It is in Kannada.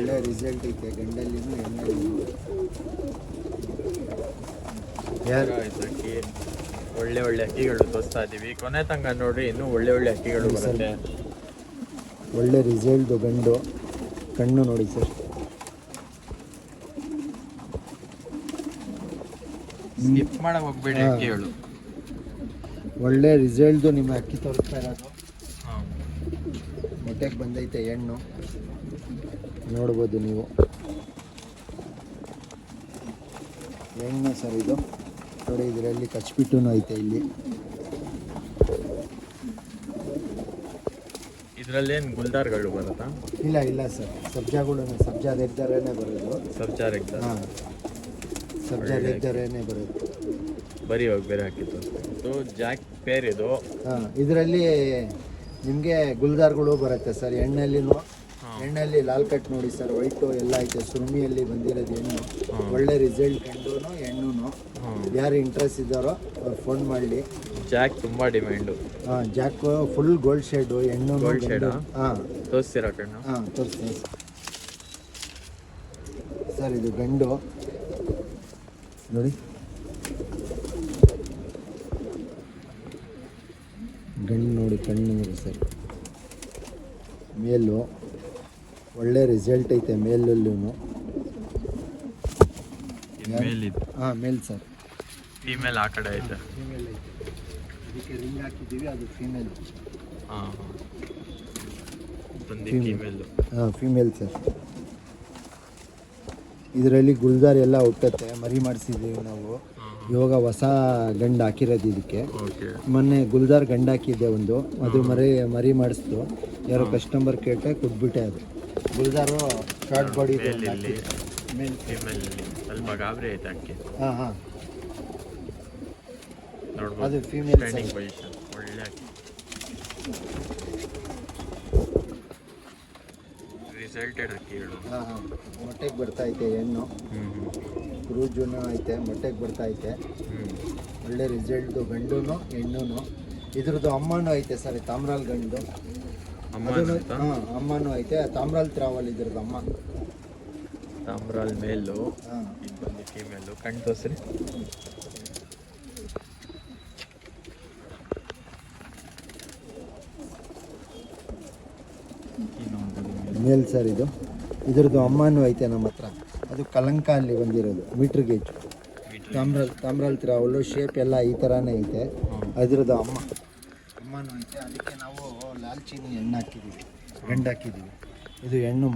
ಒಳ್ಳೆ ರಿಸಲ್ಟ್ ಐತೆ ಗಂಡಲ್ಲಿನೂ ಹೆಣ್ಣಲ್ಲಿನೂ. ಅಕ್ಕಿ ಒಳ್ಳೆ ಒಳ್ಳೆ ಅಕ್ಕಿಗಳು ತೋರಿಸ್ತಾ ಇದ್ದೀವಿ. ಕೊನೆ ತನಕ ನೋಡ್ರಿ, ಇನ್ನೂ ಒಳ್ಳೆ ಒಳ್ಳೆ ಅಕ್ಕಿಗಳು ಬರುತ್ತೆ. ಒಳ್ಳೆ ರಿಸಲ್ಟ್ ಗಂಡು. ಕಣ್ಣು ನೋಡಿ ಸರ್. ಸ್ಕಿಪ್ ಮಾಡಕ್ಕೆ ಹೋಗ್ಬೇಡಿ ಅಕ್ಕಿಗಳು. ಒಳ್ಳೆ ರಿಸಲ್ಟು ನಿಮ್ಮ ಅಕ್ಕಿ ತೋರಿಸ್ತಾ ಇರೋದು. ಮೊಟ್ಟೆಗೆ ಬಂದೈತೆ ಹೆಣ್ಣು, ನೋಡ್ಬೋದು ನೀವು. ಹೆಣ್ಣು ಸರ್ ಇದು ನೋಡಿ. ಇದರಲ್ಲಿ ಕಚ್ಬಿಟ್ಟು ಐತೆ ಇಲ್ಲಿ. ಇದರಲ್ಲೇನು ಗುಲ್ದಾರ್ಗಳು ಬರುತ್ತಾ? ಇಲ್ಲ ಇಲ್ಲ ಸರ್, ಸಬ್ಜಾಗಳು ಸಬ್ಜಾ ರೆಗ್ದರೇನೆ ಬರೋದು. ಸಬ್ಜಾ ರೆಗ್ದ, ಹಾಂ, ಸಬ್ಜಾ ರೆಗ್ದರೇನೆ ಬರೋದು. ಬರೀ ಹೋಗಿ ಬೇರೆ ಹಾಕಿತ್ತು. ಇದು ಜಾಕ್ ಪೇರ್ ಇದು. ಹಾಂ, ಇದರಲ್ಲಿ ನಿಮಗೆ ಗುಲ್ದಾರ್ಗಳು ಬರುತ್ತೆ ಸರ್. ಹೆಣ್ಣಲ್ಲಿನೂ ಹೆಣ್ಣಲ್ಲಿ ಲಾಲ್ ಕಟ್ ನೋಡಿ ಸರ್, ವೈಟು ಎಲ್ಲ ಐತೆ. ಸುರುಮಿಯಲ್ಲಿ ಬಂದಿರೋದು ಹೆಣ್ಣು. ಒಳ್ಳೆ ರಿಸಲ್ಟ್ ಗಂಡು ಹೆಣ್ಣು. ಯಾರು ಇಂಟ್ರೆಸ್ಟ್ ಇದ್ದಾರೋ ಅವ್ರು ಫೋನ್ ಮಾಡಲಿ. ಜಾಕ್ ತುಂಬ ಡಿಮ್ಯಾಂಡು. ಹಾಂ, ಜಾಕ್ ಫುಲ್ ಗೋಲ್ಡ್ ಶೇಡು ಹೆಣ್ಣು. Gold shade. ಹಾಂ, ತೋರಿಸ್ತೀರಾ ಕಣ್ಣು? ಹಾಂ ತೋರಿಸ್ತೀನಿ ಸರ್. ಇದು ಗಂಡು ನೋಡಿ. ಗಂಡು ನೋಡಿ, ಕಣ್ಣು ನೋಡಿ ಸರ್. ಮೇಲು ಒಳ್ಳೆ ರಿಸಲ್ಟ್ ಐತೆ ಮೇಲಲ್ಲೂ. ಹಾಂ, ಮೇಲ್ ಸರ್. ಫೀಮೇಲ್ ಆ ಕಡೆ ಐತೆ. ಫೀಮೇಲ್ ಐತೆ. ಅದಕ್ಕೆ ರಿಂಗ್ ಹಾಕಿದ್ದೀವಿ, ಅದು ಫೀಮೇಲ್. ಹಾಂ ಫೀಮೇಲು. ಹಾಂ, ಫೀಮೇಲ್ ಸರ್. ಇದರಲ್ಲಿ ಗುಲ್ದಾರ್ ಎಲ್ಲ ಹುಟ್ಟುತ್ತೆ. ಮರಿ ಮಾಡಿಸಿದ್ದೀವಿ ನಾವು. ಇವಾಗ ಹೊಸ ಗಂಡು ಹಾಕಿರೋದು ಇದಕ್ಕೆ. ಮೊನ್ನೆ ಗುಲ್ದಾರ್ ಗಂಡು ಹಾಕಿದ್ದೆ ಒಂದು, ಅದು ಮರಿ ಮಾಡಿಸ್ತು. ಯಾರೋ ಕಸ್ಟಮರ್ ಕೇಟೆ ಕೊಟ್ಬಿಟ್ಟೆ. ಅದು ಗುಲ್ದಾರು ಶಾರ್ಟ್ ಬಾಡಿ ಮೇಲ್ ಫೀಮೇಲ್ ಸ್ವಲ್ಪ ಗಾಬರಿ ಐತೆ ಅಕ್ಕಿ. ಹಾಂ ಹಾಂ, ನೋಡ್ಬೋದು. ಅದು ಫೀಮೇಲ್ ಸ್ಟ್ಯಾಂಡಿಂಗ್ ಪೊಸಿಷನ್ ಒಳ್ಳೆ ಅಕ್ಕಿ. ರಿಸಲ್ಟೆಡ್ ಅಕ್ಕಿಗಳು. ಹಾಂ ಹಾಂ, ಮೊಟ್ಟೆಗೆ ಬರ್ತಾ ಐತೆ ಹೆಣ್ಣು. ಕ್ರೂಜುನು ಐತೆ, ಮೊಟ್ಟೆಗೆ ಬರ್ತಾ ಐತೆ. ಒಳ್ಳೆ ರಿಸಲ್ಟು ಗಂಡು ಹೆಣ್ಣು. ಇದ್ರದ್ದು ಅಮ್ಮನೂ ಐತೆ ಸರ್, ತಾಮ್ರಾಲ್ ಗಂಡು. ಹಾಂ, ಅಮ್ಮನೂ ಐತೆ. ತಾಮ್ರಾಲ್ ತ್ರಾವಲ್ ಇದ್ರದ್ದು ಅಮ್ಮ. ತಾಮ್ರಾಲ್ ಮೇಲು. ಹಾಂ, ಇದು ಬಂದು ಫೀಮೇಲು. ಕಣ್ಣು ತೋರಿಸ್ರಿ. ಮೇಲ್ ಸರ್ ಇದು. ಇದ್ರದ್ದು ಅಮ್ಮನೂ ಐತೆ ನಮ್ಮ ಹತ್ರ. ಅದು ಕಲಂಕ ಅಲ್ಲಿ ಬಂದಿರೋದು, ಮೀಟ್ರ್ ಗೇಜ್. ತಾಮ್ರಾಲ್ ತ್ರಾವಲು ಶೇಪ್ ಎಲ್ಲ ಈ ಥರನೇ ಐತೆ. ಅದ್ರದ್ದು ಅಮ್ಮನೂ ಐತೆ. ಅದಕ್ಕೆ ನಾವು ಲಾಲ್ಚೀನಿ ಹೆಣ್ಣು ಹಾಕಿದ್ದೀವಿ, ಗಂಡು ಹಾಕಿದ್ದೀವಿ. ಇದು ಹೆಣ್ಣು.